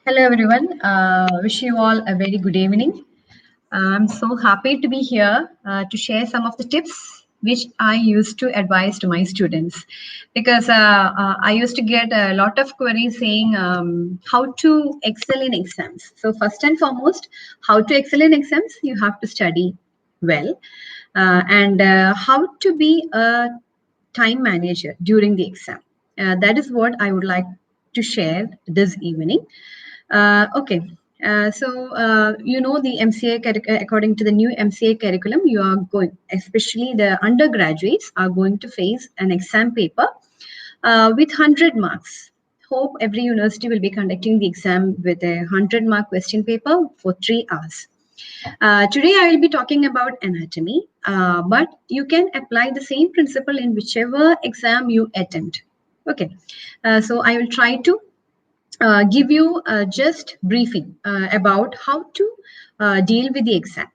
Hello, everyone. Wish you all a very good evening. I'm so happy to be here to share some of the tips which I used to advise to my students because I used to get a lot of queries saying how to excel in exams. So, first and foremost, how to excel in exams, you have to study well, and how to be a time manager during the exam. That is what I would like to share this evening. Okay. You know the according to the new MCA curriculum, you are going, especially the undergraduates, are going to face an exam paper with 100 marks. Hope every university will be conducting the exam with a 100-mark question paper for 3 hours. Today, I will be talking about anatomy, but you can apply the same principle in whichever exam you attempt. Okay, so I will try to give you just briefing about how to deal with the exam,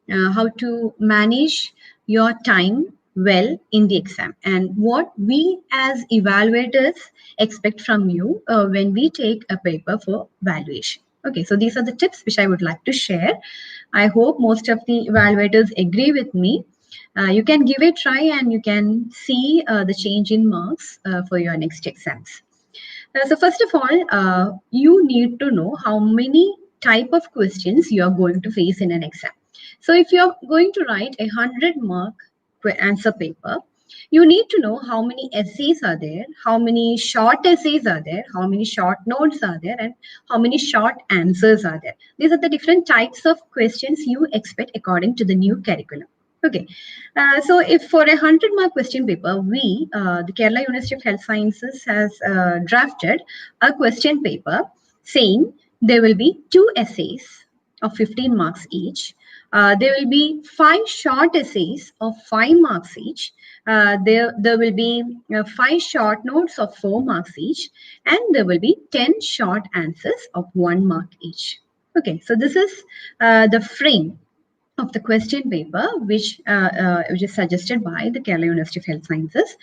how to manage your time well in the exam, and what we as evaluators expect from you when we take a paper for valuation. Okay, so these are the tips which I would like to share. I hope most of the evaluators agree with me. You can give it a try and you can see the change in marks for your next exams. So first of all, you need to know how many type of questions you are going to face in an exam. So if you're going to write a 100-mark answer paper, you need to know how many essays are there, how many short essays are there, how many short notes are there, and how many short answers are there. These are the different types of questions you expect according to the new curriculum. Okay, so if for a 100-mark question paper, the Kerala University of Health Sciences has drafted a question paper saying there will be 2 essays of 15 marks each. There will be 5 short essays of 5 marks each. There will be 5 short notes of 4 marks each, and there will be 10 short answers of 1 mark each. Okay, so this is the frame of the question paper, which is suggested by the Kerala University of Health Sciences.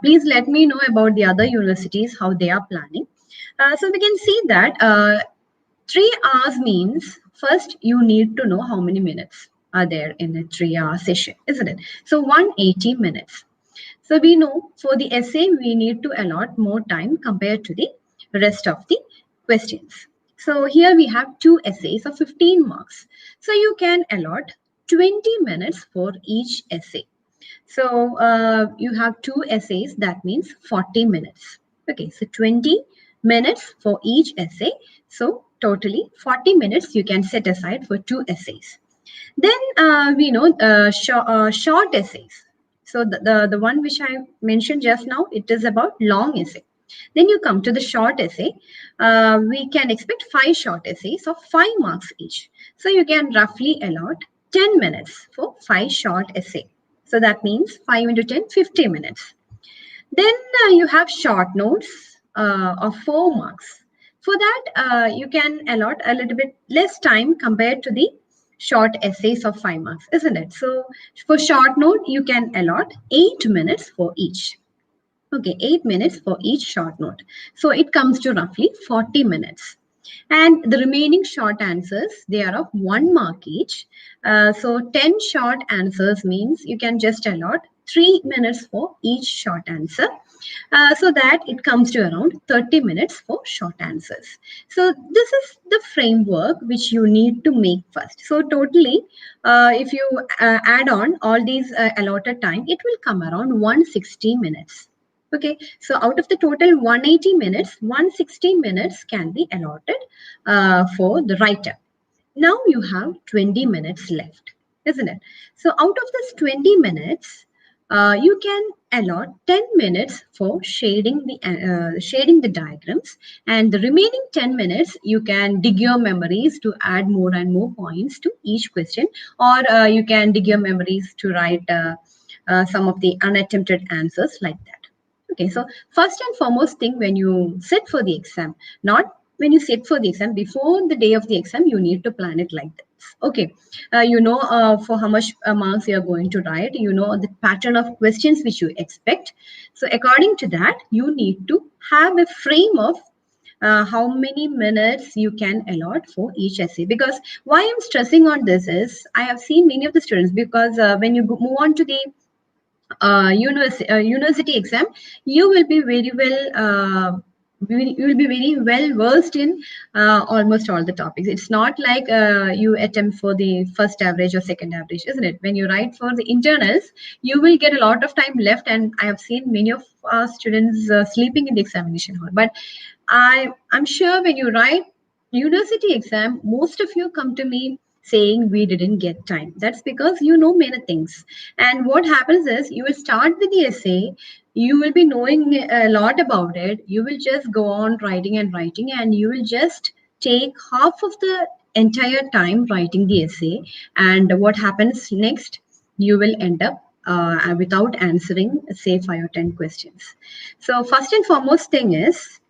Please let me know about the other universities, how they are planning. So we can see that 3 hours means first you need to know how many minutes are there in a 3 hour session, isn't it? So 180 minutes. So we know for the essay, we need to allot more time compared to the rest of the questions. So here we have 2 essays of 15 marks. So you can allot 20 minutes for each essay. So you have 2 essays, that means 40 minutes. Okay, so 20 minutes for each essay. So totally 40 minutes you can set aside for 2 essays. Then we know short essays. So the one which I mentioned just now, it is about long essay. Then you come to the short essay. We can expect 5 short essays of 5 marks each. So you can roughly allot 10 minutes for 5 short essay. So that means 5 into 10, 50 minutes. Then you have short notes of 4 marks. For that, you can allot a little bit less time compared to the short essays of 5 marks, isn't it? So for short note, you can allot 8 minutes for each. Okay, 8 minutes for each short note. So it comes to roughly 40 minutes. And the remaining short answers, they are of 1 mark each. So 10 short answers means you can just allot 3 minutes for each short answer. So that it comes to around 30 minutes for short answers. So this is the framework which you need to make first. So totally, if you add on all these allotted time, it will come around 160 minutes. Okay, so out of the total 180 minutes, 160 minutes can be allotted for the writer. Now you have 20 minutes left, isn't it? So out of this 20 minutes, you can allot 10 minutes for shading the diagrams, and the remaining 10 minutes you can dig your memories to add more and more points to each question, or you can dig your memories to write some of the unattempted answers like that. Okay, so first and foremost thing when you sit for the exam, not when you sit for the exam, before the day of the exam, you need to plan it like this. Okay, you know for how much marks you are going to write, you know the pattern of questions which you expect. So according to that, you need to have a frame of how many minutes you can allot for each essay. Because why I'm stressing on this is I have seen many of the students, because when you move on to the university exam, you will be very well you will be very well versed in almost all the topics. It's not like you attempt for the first average or second average, isn't it? When you write for the internals, you will get a lot of time left, and I have seen many of our students sleeping in the examination hall. But I'm sure when you write university exam, most of you come to me saying we didn't get time. That's because you know many things. And what happens is you will start with the essay, you will be knowing a lot about it. You will just go on writing and writing, and you will just take half of the entire time writing the essay. And what happens next? You will end up without answering, say, 5 or 10 questions. So, first and foremost thing is,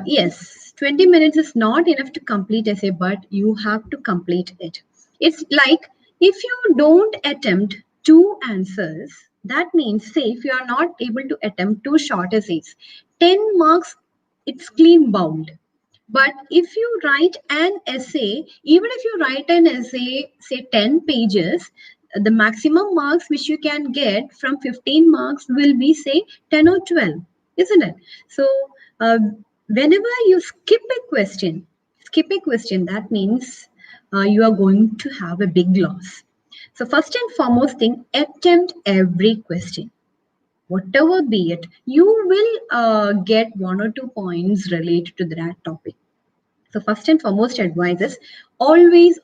yes, 20 minutes is not enough to complete essay, but you have to complete it. It's like if you don't attempt two answers, that means, say, if you are not able to attempt two short essays, 10 marks, it's clean bound. But if you write an essay, even if you write an essay, say 10 pages, the maximum marks which you can get from 15 marks will be, say, 10 or 12, isn't it? So, uh, whenever you skip a question, that means you are going to have a big loss. So, first and foremost thing, attempt every question, whatever be it. You will get 1 or 2 points related to that topic. So first and foremost advice is always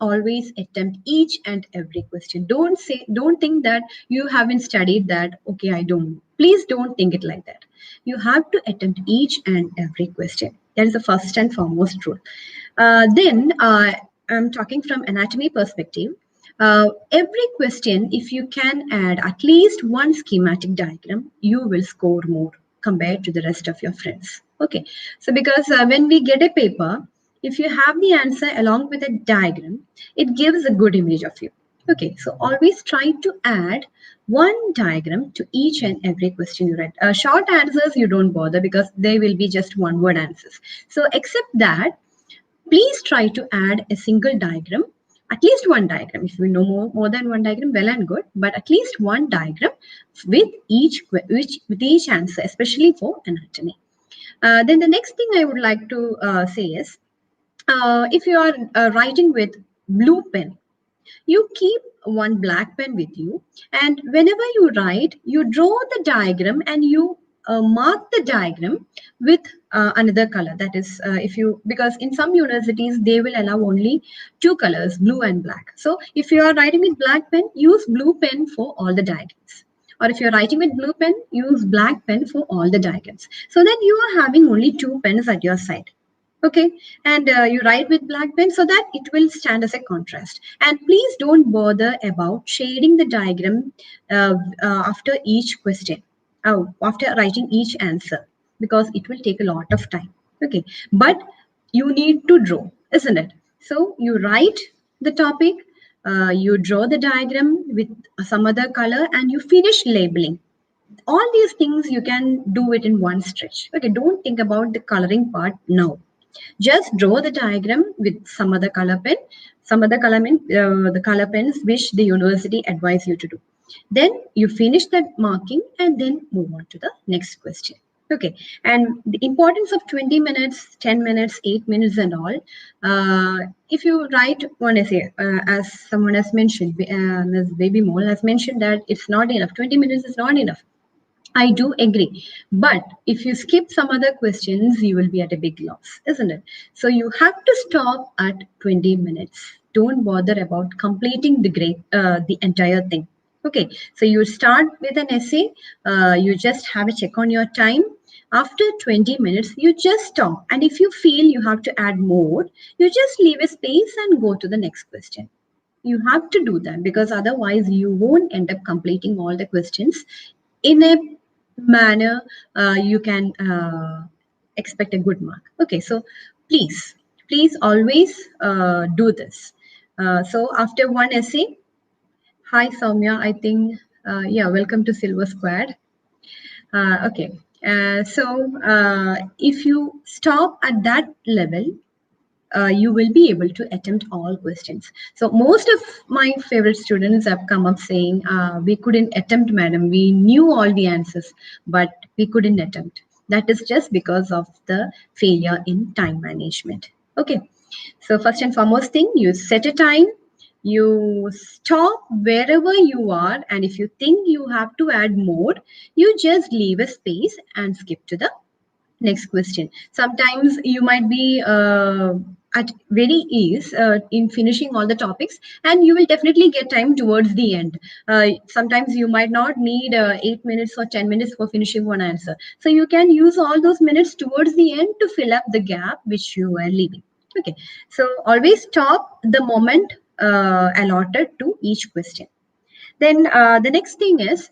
attempt each and every question. Don't think that you haven't studied that. Okay, I don't know. Please don't think it like that. You have to attempt each and every question. That is the first and foremost rule. Then I'm talking from anatomy perspective. Every question, if you can add at least one schematic diagram, you will score more compared to the rest of your friends. Okay, so because when we get a paper, if you have the answer along with a diagram, it gives a good image of you. Okay, so always try to add one diagram to each and every question you write. Short answers you don't bother because they will be just one word answers. So except that, please try to add a single diagram, at least one diagram. If you know more than one diagram, well and good, but at least one diagram with with each answer, especially for anatomy. Then the next thing I would like to say is, if you are writing with blue pen, you keep one black pen with you, and whenever you write, you draw the diagram and you mark the diagram with another color. That is, if you, because in some universities they will allow only two colors, blue and black. So if you are writing with black pen, use blue pen for all the diagrams. Or if you're writing with blue pen, use black pen for all the diagrams. So that you are having only two pens at your side. Okay, and you write with black pen so that it will stand as a contrast. And please don't bother about shading the diagram after each question, after writing each answer, because it will take a lot of time. Okay, but you need to draw, isn't it? So you write the topic, you draw the diagram with some other color, and you finish labeling. All these things you can do it in one stretch. Okay, don't think about the coloring part now. Just draw the diagram with some other color pen, some other color pen, the color pens which the university advise you to do. Then you finish that marking and then move on to the next question. Okay, and the importance of 20 minutes, 10 minutes, 8 minutes, and all. If you write one essay, as someone has mentioned, Ms. Baby Mole has mentioned that it's not enough. 20 minutes is not enough. I do agree. But if you skip some other questions, you will be at a big loss, isn't it? So you have to stop at 20 minutes. Don't bother about completing the entire thing. Okay, so you start with an essay, you just have a check on your time. After 20 minutes, you just stop. And if you feel you have to add more, you just leave a space and go to the next question. You have to do that, because otherwise you won't end up completing all the questions in a manner you can expect a good mark. Okay, so please always do this. So after one essay, hi Soumya, I think, yeah, welcome to Silver Squad. Okay. If you stop at that level, you will be able to attempt all questions. So most of my favorite students have come up saying, we couldn't attempt, madam. We knew all the answers, but we couldn't attempt. That is just because of the failure in time management. Okay. So first and foremost thing, you set a time, you stop wherever you are, and if you think you have to add more, you just leave a space and skip to the next question. Sometimes you might be at very ease in finishing all the topics, and you will definitely get time towards the end. Sometimes you might not need 8 minutes or 10 minutes for finishing one answer. So you can use all those minutes towards the end to fill up the gap which you are leaving. Okay, so always stop the moment allotted to each question. Then the next thing is,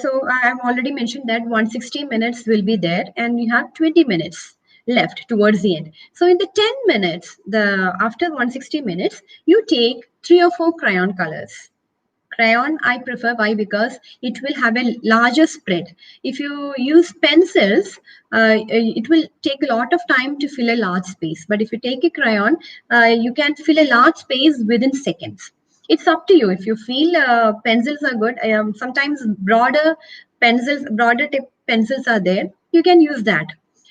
so I have already mentioned that 160 minutes will be there, and you have 20 minutes left towards the end. So in the 10 minutes, the after 160 minutes, you take 3 or 4 crayon colors. Crayon I prefer. Why? Because it will have a larger spread. If you use pencils, it will take a lot of time to fill a large space, but if you take a crayon, you can fill a large space within seconds. It's up to you. If you feel pencils are good, sometimes broader tip pencils are there, you can use that.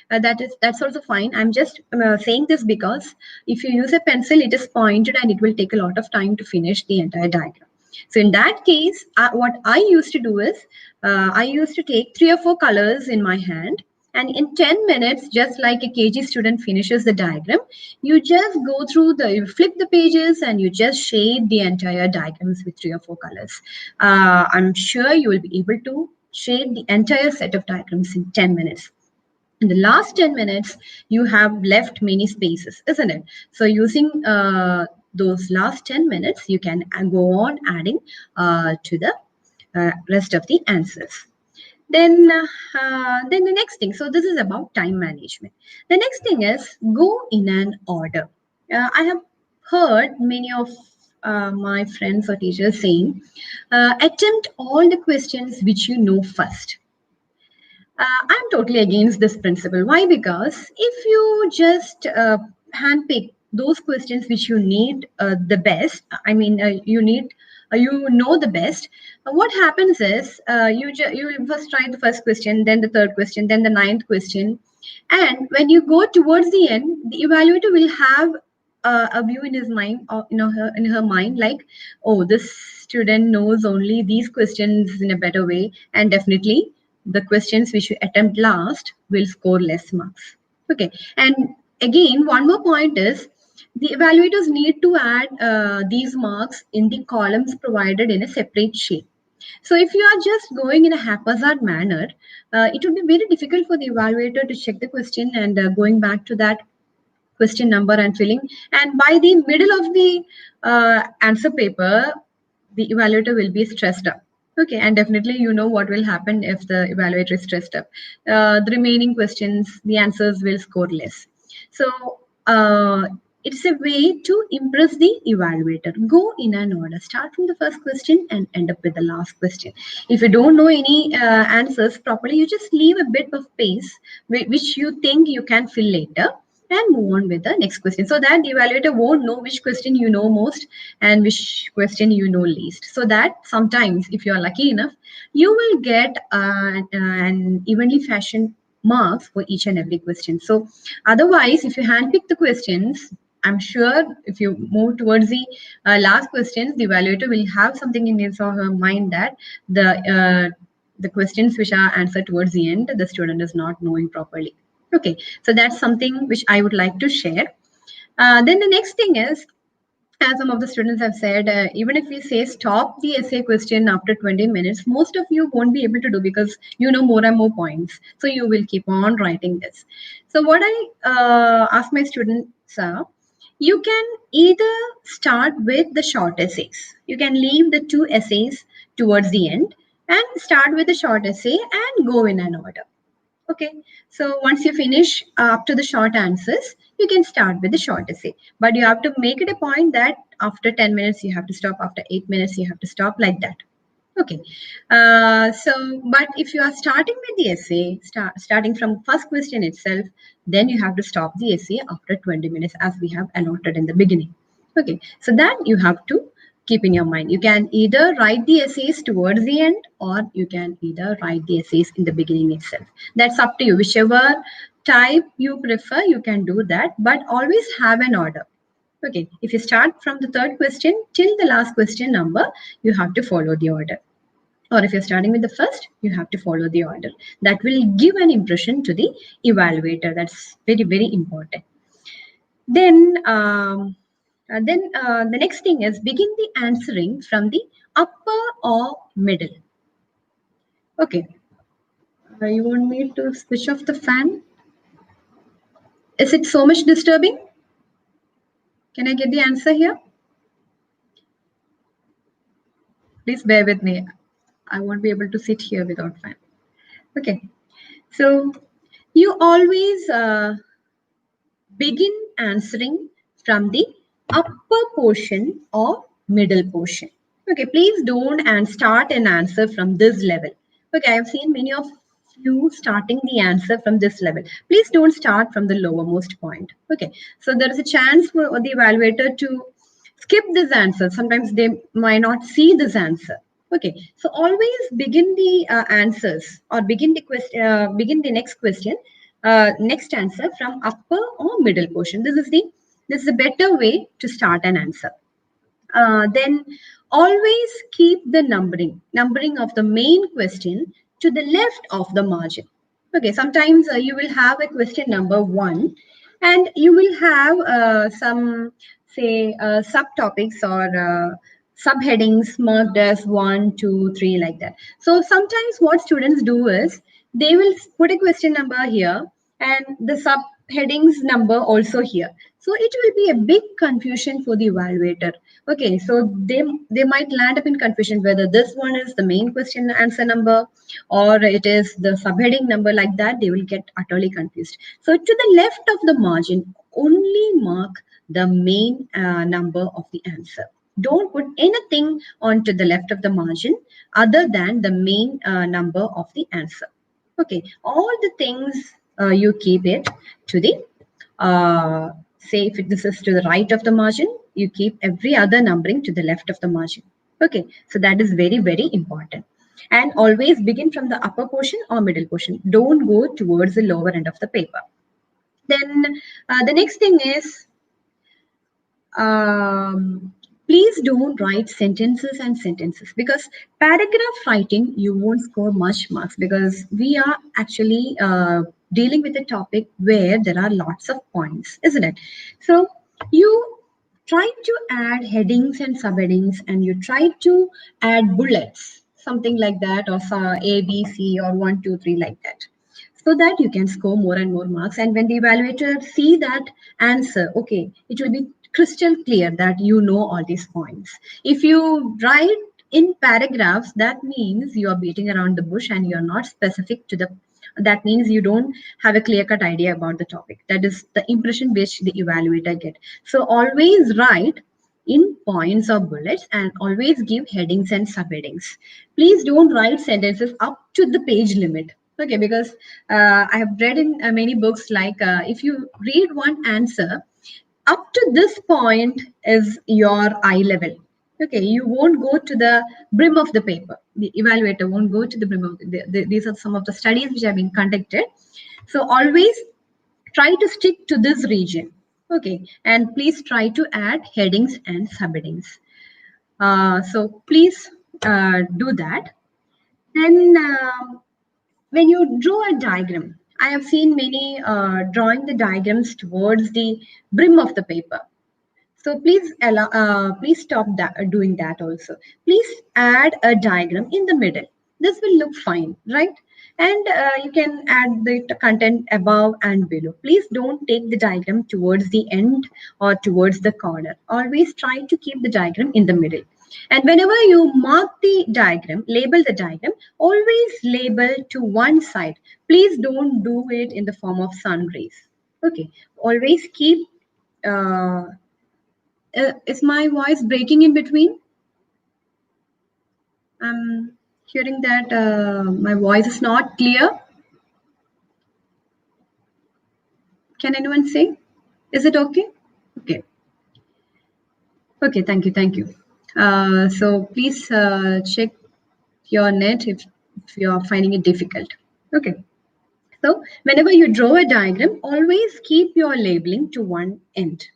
That's also fine. I'm just saying this because if you use a pencil, it is pointed and it will take a lot of time to finish the entire diagram. So in that case, what I used to do is, I used to take 3 or 4 colors in my hand, and in 10 minutes, just like a KG student finishes the diagram, you just go through you flip the pages and you just shade the entire diagrams with 3 or 4 colors. I'm sure you will be able to shade the entire set of diagrams in 10 minutes. In the last 10 minutes, you have left many spaces, isn't it? So using those last 10 minutes, you can go on adding to the rest of the answers. Then the next thing, so this is about time management. The next thing is go in an order. I have heard many of my friends or teachers saying, attempt all the questions which you know first. I'm totally against this principle. Why? Because if you just handpick those questions which you need the best, you know the best. What happens is you will first try the first question, then the third question, then the ninth question, and when you go towards the end, the evaluator will have a view in his mind, or in her mind, like, oh, this student knows only these questions in a better way, and definitely the questions which you attempt last will score less marks. Okay, and again, one more point is, the evaluators need to add these marks in the columns provided in a separate sheet. So if you are just going in a haphazard manner, it would be very difficult for the evaluator to check the question and going back to that question number and filling. And by the middle of the answer paper, the evaluator will be stressed up. Okay, and definitely you know what will happen if the evaluator is stressed up. The remaining questions, the answers will score less. So it's a way to impress the evaluator. Go in an order. Start from the first question and end up with the last question. If you don't know any answers properly, you just leave a bit of space which you think you can fill later, and move on with the next question, so that the evaluator won't know which question you know most and which question you know least. So that sometimes, if you are lucky enough, you will get an evenly fashioned marks for each and every question. So otherwise, if you handpick the questions, I'm sure if you move towards the last questions, the evaluator will have something in his or her mind that the questions which are answered towards the end, the student is not knowing properly. Okay, so that's something which I would like to share. Then the next thing is, as some of the students have said, even if we say stop the essay question after 20 minutes, most of you won't be able to do, because you know more and more points. So you will keep on writing this. So what I ask my students are, you can either start with the short essays. You can leave the 2 essays towards the end and start with the short essay and go in an order. Okay, so once you finish up to the short answers, you can start with the short essay. But you have to make it a point that after 10 minutes, you have to stop. After 8 minutes, you have to stop, like that. Okay. But if you are starting with the essay, starting from first question itself, then you have to stop the essay after 20 minutes as we have allotted in the beginning. Okay. So that you have to keep in your mind. You can either write the essays towards the end or you can either write the essays in the beginning itself. That's up to you. Whichever type you prefer, you can do that, but always have an order. Okay, if you start from the third question till the last question number, you have to follow the order. Or if you're starting with the first, you have to follow the order. That will give an impression to the evaluator. That's very, very important. Then the next thing is begin the answering from the upper or middle. Okay. You want me to switch off the fan? Is it so much disturbing? Can I get the answer here? Please bear with me. I won't be able to sit here without fan. Okay. So you always begin answering from the upper portion or middle portion. Okay, please don't and start an answer from this level. Okay, I've seen many of you starting the answer from this level. Please don't start from the lowermost point. Okay, so there is a chance for the evaluator to skip this answer. Sometimes they might not see this answer. Okay, so always begin the answers or begin the question, begin the next question, next answer from upper or middle portion. This is a better way to start an answer. Then always keep the numbering of the main question to the left of the margin. Okay, sometimes you will have a question number 1 and you will have some say subtopics or subheadings marked as 1, 2, 3 like that. So sometimes what students do is they will put a question number here and the subheadings number also here. So it will be a big confusion for the evaluator. Okay, so they might land up in confusion whether this one is the main question answer number or it is the subheading number. Like that they will get utterly confused. So to the left of the margin, only mark the main number of the answer. Don't put anything onto the left of the margin other than the main number of the answer. Okay, all the things you keep it to the say if this is to the right of the margin, you keep every other numbering to the left of the margin. Okay, so that is very, very important. And always begin from the upper portion or middle portion. Don't go towards the lower end of the paper. Then the next thing is please don't write sentences and sentences, because paragraph writing you won't score much marks, because we are actually dealing with a topic where there are lots of points, isn't it? So you try to add headings and subheadings and you try to add bullets, something like that, or A, B, C, or 1, 2, 3 like that, so that you can score more and more marks. And when the evaluator see that answer, okay, it will be crystal clear that you know all these points. If you write in paragraphs, that means you are beating around the bush and you're not specific to the, that means you don't have a clear-cut idea about the topic. That is the impression which the evaluator get. So always write in points or bullets and always give headings and subheadings. Please don't write sentences up to the page limit. Okay, because I have read in many books, like if you read one answer, up to this point is your eye level. Okay, you won't go to the brim of the paper. The evaluator won't go to the brim of these are some of the studies which have been conducted. So always try to stick to this region. Okay, and please try to add headings and subheadings. So please do that. Then when you draw a diagram, I have seen many drawing the diagrams towards the brim of the paper. So please please stop that, doing that also. Please add a diagram in the middle. This will look fine, right? And you can add the content above and below. Please don't take the diagram towards the end or towards the corner. Always try to keep the diagram in the middle. And whenever you mark the diagram, label the diagram, always label to one side. Please don't do it in the form of sun rays. Okay, always keep is my voice breaking in between? hearing that my voice is not clear. Can anyone say? Is it okay? Okay. Okay, thank you, thank you. So please check your net if you're finding it difficult. Okay. So whenever you draw a diagram, always keep your labeling to one end,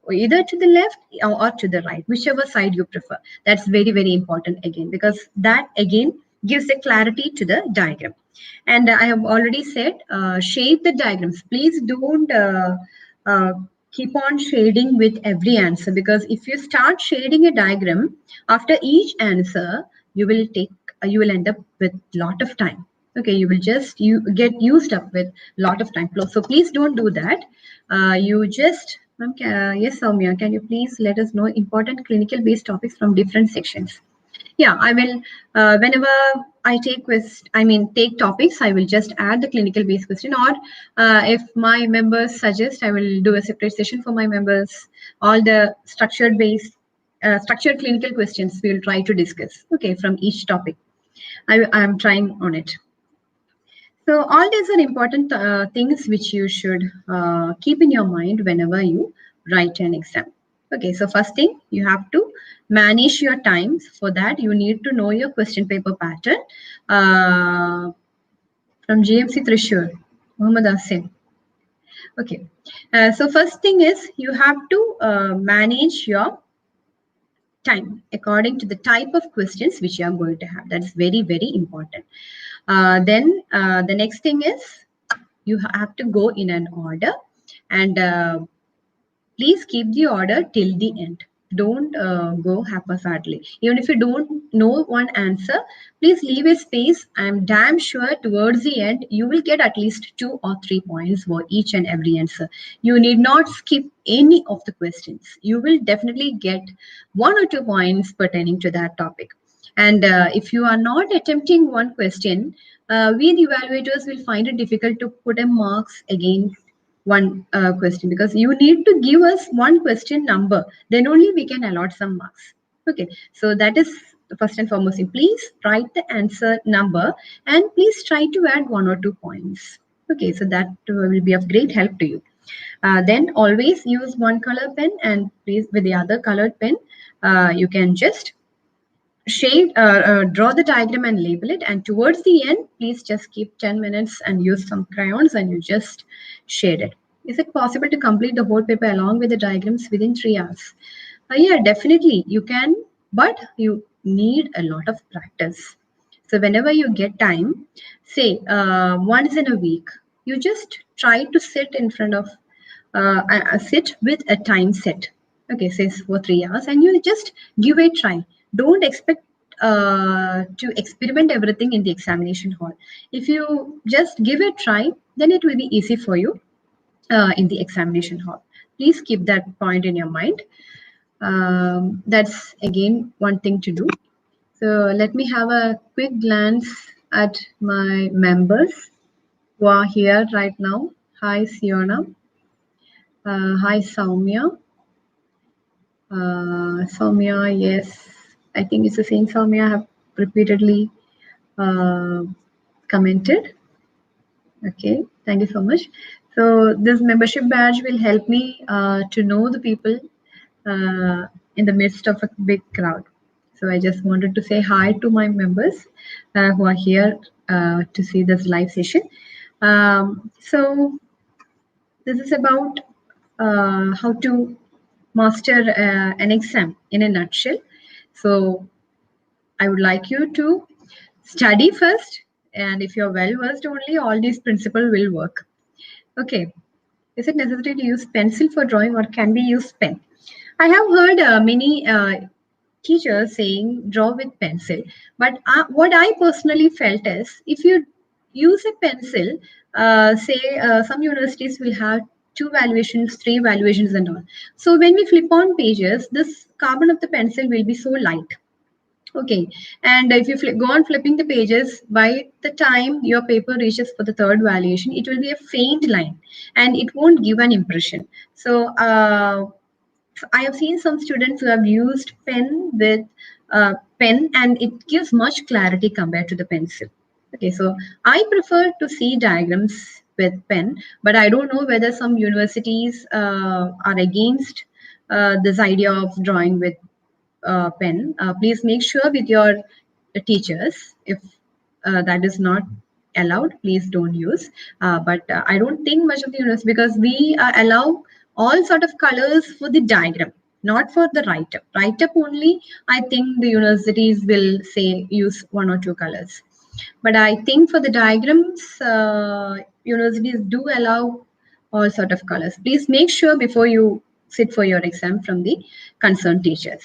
or either to the left or to the right, whichever side you prefer. That's very, very important again, because that again gives a clarity to the diagram. And I have already said, shade the diagrams. Please don't uh, keep on shading with every answer, because if you start shading a diagram after each answer, you will end up with lot of time. Okay, you will just get used up with lot of time. So please don't do that. You just yes, Soumya, can you please let us know important clinical based topics from different sections? Yeah, I will. Whenever I take topics, I will just add the clinical based question. Or if my members suggest, I will do a separate session for my members. All the structured clinical questions we will try to discuss. Okay, from each topic. I am trying on it. So all these are important things which you should keep in your mind whenever you write an exam. Okay, so first thing, you have to manage your times. For that, you need to know your question paper pattern. From GMC Trishur, Muhammad Asim. Okay, so first thing is you have to manage your time according to the type of questions which you are going to have. That's very, very important. Then the next thing is you have to go in an order, and please keep the order till the end. Don't go haphazardly. Even if you don't know one answer, please leave a space. I'm damn sure towards the end, you will get at least 2 or 3 points for each and every answer. You need not skip any of the questions. You will definitely get 1 or 2 points pertaining to that topic. And if you are not attempting one question, we the evaluators will find it difficult to put a marks against one question, because you need to give us one question number, then only we can allot some marks. Okay, so that is the first and foremost thing. Please write the answer number and please try to add 1 or 2 points. Okay, so that will be of great help to you. Then always use one color pen, and please with the other colored pen you can just draw the diagram and label it, and towards the end please just keep 10 minutes and use some crayons and you just shade it. Is it possible to complete the whole paper along with the diagrams within 3 hours? Yeah, definitely you can, but you need a lot of practice. So whenever you get time, say once in a week, you just try to sit in front of sit with a time set. Okay, say for 3 hours, and you just give a try. Don't expect to experiment everything in the examination hall. If you just give a try, then it will be easy for you in the examination hall. Please keep that point in your mind. That's again one thing to do. So let me have a quick glance at my members who are here right now. Hi, Siona. Hi, Soumya. Soumya, yes, I think it's the same Soumya I have repeatedly commented. Okay, thank you so much. So this membership badge will help me to know the people in the midst of a big crowd. So I just wanted to say hi to my members who are here to see this live session. So this is about how to master an exam in a nutshell. So I would like you to study first, and if you're well versed only, all these principles will work. Okay. Is it necessary to use pencil for drawing, or can we use pen? I have heard many teachers saying draw with pencil, but what I personally felt is if you use a pencil, say some universities will have 2 valuations, 3 valuations, and all. So when we flip on pages, this carbon of the pencil will be so light. Okay, and if you go on flipping the pages, by the time your paper reaches for the third valuation, it will be a faint line and it won't give an impression. So I have seen some students who have used pen with pen, and it gives much clarity compared to the pencil. Okay, so I prefer to see diagrams with pen, but I don't know whether some universities are against this idea of drawing with pen. Please make sure with your teachers if that is not allowed, please don't use. But I don't think much of the university, because we allow all sort of colors for the diagram, not for the write-up. Write-up only, I think the universities will say use one or two colors. But I think for the diagrams, universities do allow all sort of colors. Please make sure before you sit for your exam from the concerned teachers.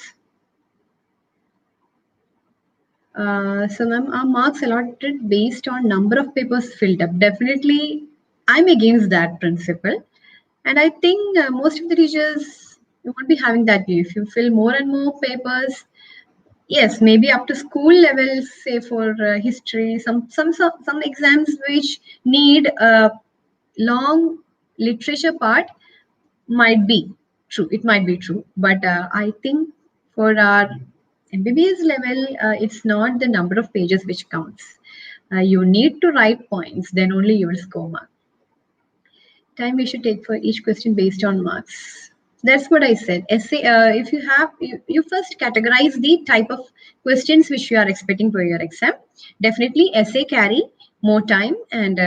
So, ma'am, are marks allotted based on number of papers filled up? Definitely, I'm against that principle. And I think most of the teachers won't be having that view. If you fill more and more papers, yes, maybe up to school levels, say for history, some exams which need a long literature part might be true. It might be true, but I think for our MBBS level, it's not the number of pages which counts. You need to write points, then only you will score marks. Time we should take for each question based on marks. That's what I said. Essay, if you have, you first categorize the type of questions which you are expecting for your exam. Definitely, essay carry more time, and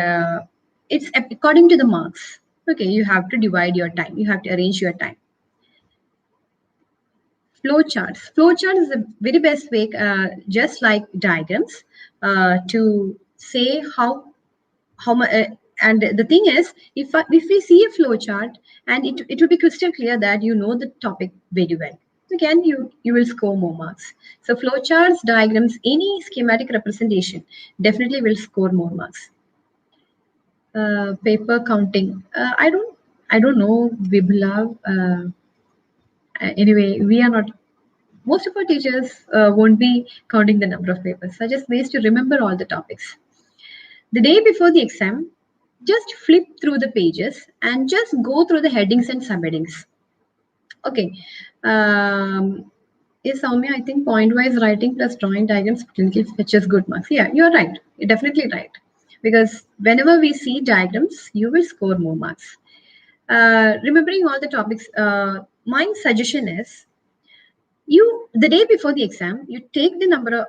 it's according to the marks. Okay, you have to divide your time. You have to arrange your time. Flowcharts. Flowchart is the very best way, just like diagrams, to say how much. And the thing is, if we see a flowchart, and it will be crystal clear that you know the topic very well. Again, you will score more marks. So flowcharts, diagrams, any schematic representation definitely will score more marks. Paper counting. I don't know, Vibhala. Anyway, we are not. Most of our teachers won't be counting the number of papers. So just ways to remember all the topics. The day before the exam, just flip through the pages and just go through the headings and subheadings. Okay. Yes, Soumya, I think point-wise writing plus drawing diagrams clinically fetches good marks. Yeah, you're right. You're definitely right. Because whenever we see diagrams, you will score more marks. Remembering all the topics, my suggestion is the day before the exam, you take the number of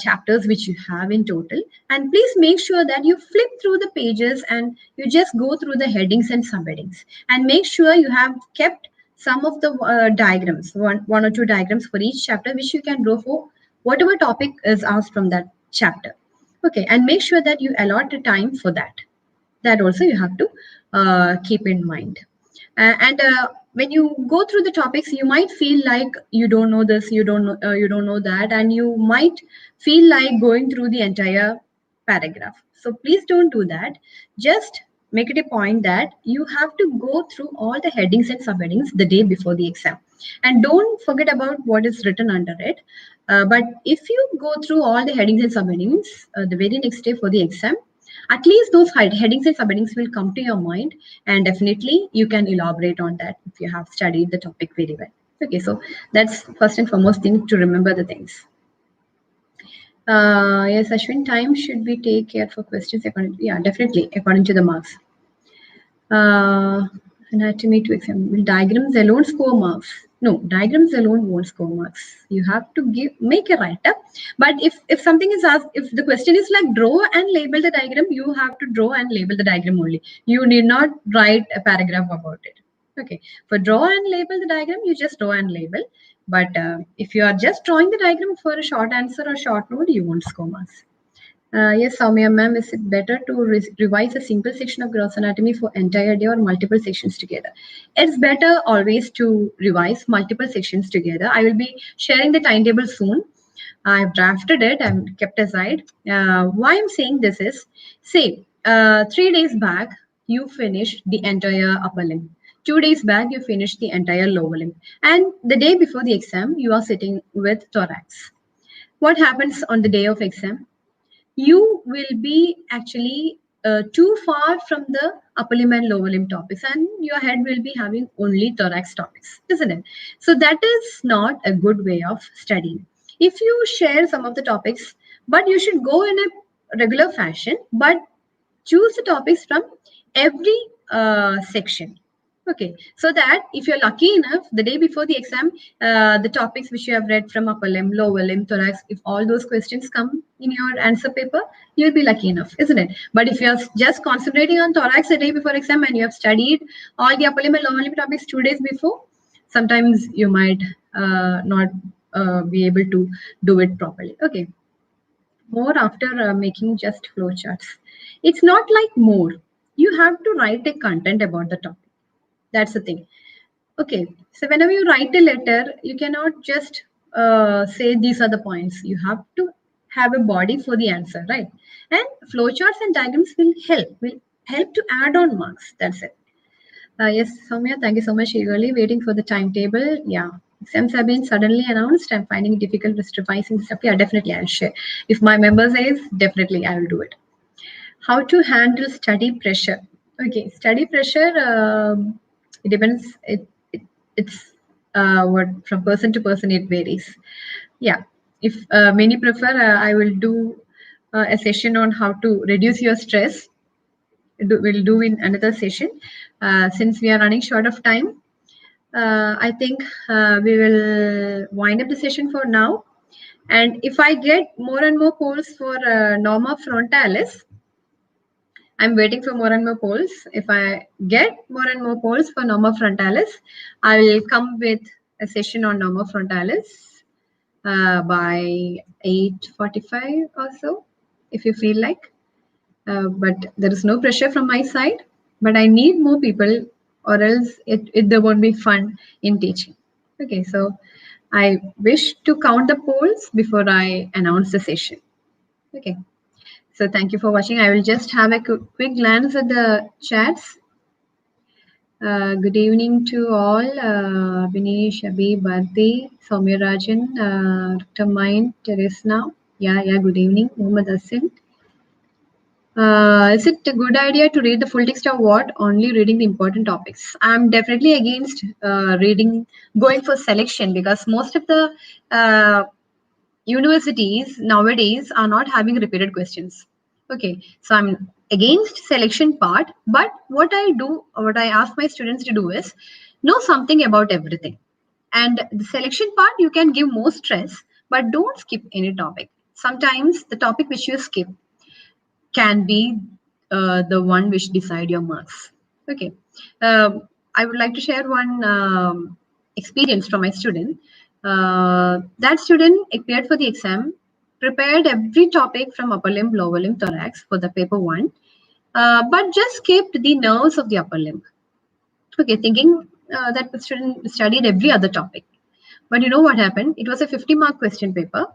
chapters which you have in total, and please make sure that you flip through the pages and you just go through the headings and subheadings, and make sure you have kept some of the diagrams, one or two diagrams for each chapter, which you can draw for whatever topic is asked from that chapter. Okay, and make sure that you allot the time for that. That also you have to keep in mind. And when you go through the topics, you might feel like you don't know this, you don't know that, and you might feel like going through the entire paragraph. So please don't do that. Just make it a point that you have to go through all the headings and subheadings the day before the exam, and don't forget about what is written under it. But if you go through all the headings and subheadings the very next day for the exam, at least those headings and subheadings will come to your mind, and definitely you can elaborate on that if you have studied the topic very well. Okay, so that's first and foremost thing to remember the things. Yes, Ashwin, time should we take care for questions according to, yeah, definitely according to the marks. Anatomy to exam. Will diagrams alone score marks? No, diagrams alone won't score marks. You have to make a write-up. But if something is asked, if the question is like draw and label the diagram, you have to draw and label the diagram only. You need not write a paragraph about it. Okay. For draw and label the diagram, you just draw and label. But if you are just drawing the diagram for a short answer or short note, you won't score marks. Yes, Soumya ma'am, is it better to revise a single section of gross anatomy for entire day or multiple sections together? It's better always to revise multiple sections together. I will be sharing the timetable soon. I've drafted it and kept aside. Why I'm saying this is, say, 3 days back, you finished the entire upper limb. 2 days back, you finished the entire lower limb. And the day before the exam, you are sitting with thorax. What happens on the day of exam? You will be actually too far from the upper limb and lower limb topics, and your head will be having only thorax topics, isn't it? So that is not a good way of studying. If you share some of the topics, but you should go in a regular fashion, but choose the topics from every section. Okay, so that if you're lucky enough, the day before the exam, the topics which you have read from upper limb, lower limb, thorax, if all those questions come in your answer paper, you'll be lucky enough, isn't it? But if you're just concentrating on thorax the day before exam and you have studied all the upper limb and lower limb topics 2 days before, sometimes you might not be able to do it properly. Okay, more after making just flowcharts. It's not like more. You have to write a content about the topic. That's the thing. Okay, so whenever you write a letter, you cannot just say these are the points. You have to have a body for the answer, right? And flowcharts and diagrams will help to add on marks. That's it. Yes, Soumya, thank you so much. Eagerly waiting for the timetable. Yeah, exams have been suddenly announced. I'm finding it difficult with revising stuff. Yeah, definitely I'll share. If my member says, definitely I will do it. How to handle study pressure? Okay, study pressure. It depends. It's what from person to person it varies. Yeah, if many prefer, I will do a session on how to reduce your stress. We'll do in another session. Since we are running short of time, I think we will wind up the session for now. And if I get more and more polls for norma frontalis, I'm waiting for more and more polls. If I get more and more polls for norma frontalis, I will come with a session on norma frontalis by 8:45 or so, if you feel like. But there is no pressure from my side. But I need more people, or else there won't be fun in teaching. Okay, so I wish to count the polls before I announce the session. Okay. So thank you for watching. I will just have a quick glance at the chats. Good evening to all. Binish, Abhi, Bharti, Soumya Rajan, Dr. Mind, Teresna. Yeah, good evening. Muhammad Hassan. Is it a good idea to read the full text or what? Only reading the important topics. I'm definitely against going for selection, because most of the universities nowadays are not having repeated questions. Okay, so I'm against selection part, but what I ask my students to do is know something about everything. And the selection part, you can give more stress, but don't skip any topic. Sometimes the topic which you skip can be the one which decide your marks. Okay, I would like to share one experience from my student. That student appeared for the exam, prepared every topic from upper limb, lower limb, thorax for the paper one, but just skipped the nerves of the upper limb. Okay, thinking that the student studied every other topic. But you know what happened? It was a 50-mark question paper.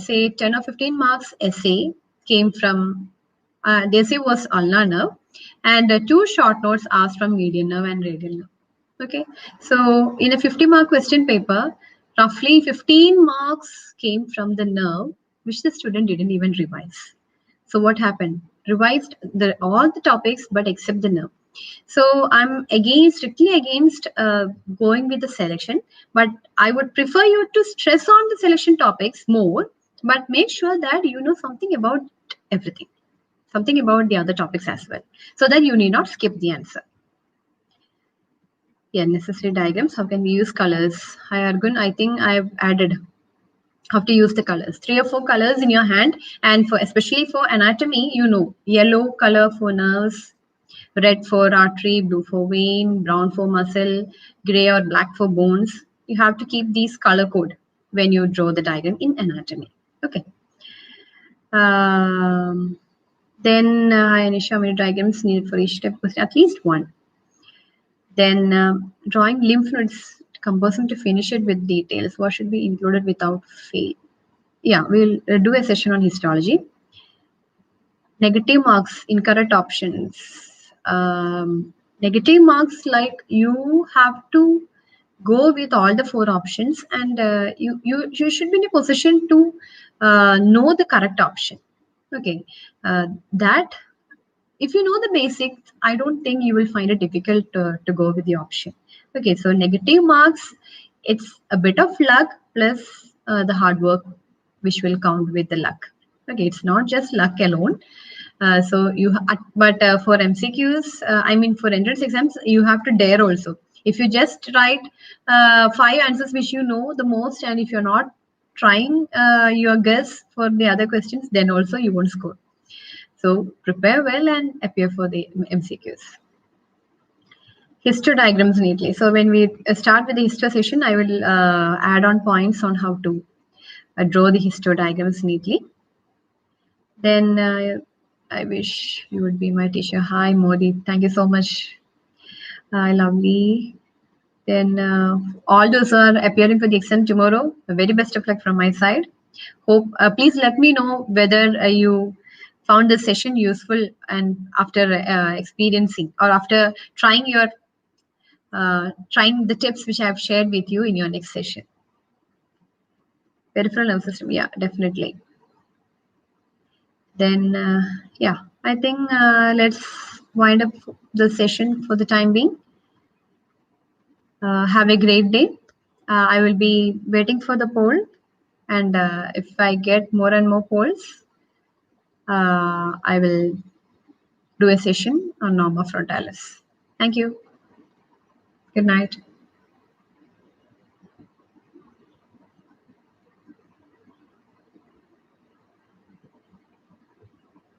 Say 10 or 15 marks essay came from, the essay was ulnar nerve, and two short notes asked from median nerve and radial nerve. Okay, so in a 50-mark question paper, roughly 15 marks came from the nerve, which the student didn't even revise. So what happened? Revised all the topics, but except the nerve. So I'm strictly against going with the selection, but I would prefer you to stress on the selection topics more, but make sure that you know something about everything, something about the other topics as well, so that you need not skip the answer. Yeah, necessary diagrams. How can we use colors? Hi, Argun. I think I've added how to use the colors. 3 or 4 colors in your hand, and especially for anatomy, yellow color for nerves, red for artery, blue for vein, brown for muscle, gray or black for bones. You have to keep these color code when you draw the diagram in anatomy. Okay. Then Anisha, how many diagrams needed for each step? At least one. Then drawing lymph nodes, composing to finish it with details. What should be included without fail? Yeah, we'll do a session on histology. Negative marks, incorrect options. Negative marks, like you have to go with all the 4 options, and you should be in a position to know the correct option. Okay, that if you know the basics, I don't think you will find it difficult to go with the option. Okay, so negative marks, it's a bit of luck plus the hard work which will count with the luck. Okay, it's not just luck alone. But for MCQs, I mean for entrance exams, you have to dare also. If you just write 5 answers which you know the most, and if you're not trying your guess for the other questions, then also you won't score. So prepare well and appear for the MCQs. Histodiagrams neatly. So when we start with the histo session, I will add on points on how to draw the histodiagrams neatly. Then I wish you would be my teacher. Hi, Modi. Thank you so much. Hi, lovely. Then all those who are appearing for the exam tomorrow, the very best of luck from my side. Hope please let me know whether you found this session useful and after experiencing or after trying the tips which I have shared with you in your next session. Peripheral nervous system, yeah, definitely. Then yeah, I think let's wind up the session for the time being. Have a great day. I will be waiting for the poll, and if I get more and more polls, I will do a session on norma frontalis. Thank you. Good night.